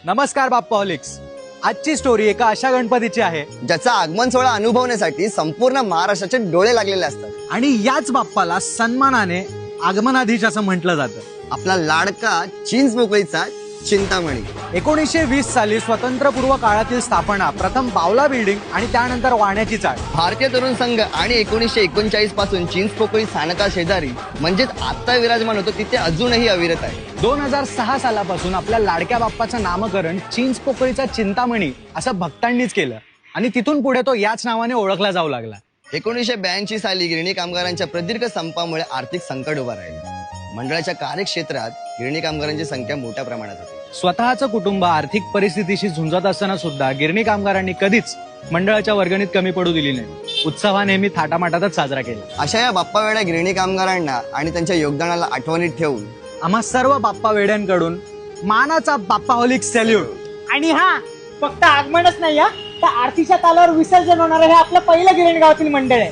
नमस्कार बाप्पाहॉलिक्स. आजची स्टोरी एका अशा गणपतीची आहे ज्याचा आगमन सोहळा अनुभवण्यासाठी संपूर्ण महाराष्ट्राचे डोळे लागलेले असतात. आणि याच बाप्पाला सन्मानाने आगमनाधीश असं म्हटलं जातं. आपला लाडका चिंच पोकळीचा चिंतामणी. 1920 साली स्वतंत्रपूर्व काळातील स्थापना, प्रथम बावला बिल्डिंग आणि त्यानंतर वाण्याची चाळ. भारतीय तरुण संघ आणि 1939 पासून चिंचपोकळी स्थानका शेजारी म्हणजेच आता विराजमान होतो तिथे अजूनही अविरत आहे. 2006 सालापासून आपल्या लाडक्या बाप्पाचं नामकरण चिंचपोकळीचा चिंतामणी असं भक्तांनीच केलं आणि तिथून पुढे तो याच नावाने ओळखला जाऊ लागला. 1982 साली गिरणी कामगारांच्या प्रदीर्घ संपामुळे आर्थिक संकट उभा राहिले. मंडळाच्या कार्यक्षेत्रात गिरणी कामगारांची संख्या मोठ्या प्रमाणात होती. स्वतःचं कुटुंब आर्थिक परिस्थितीशी झुंजत असताना सुद्धा गिरणी कामगारांनी कधीच मंडळाच्या वर्गणीत कमी पडू दिली नाही. उत्सव हा नेहमी थाटामाटातच साजरा केला. अशा या बाप्पा वेड्या गिरणी कामगारांना आणि त्यांच्या योगदानाला आठवणीत ठेवून आम्हा सर्व बाप्पा वेड्यांकडून मानाचा बाप्पाहॉलिक सॅल्यूट. आणि हा फक्त आगमनच नाही, तर आरतीच्या तालावर विसर्जन होणार हे आपलं पहिलं गिरण गावातील मंडळ आहे.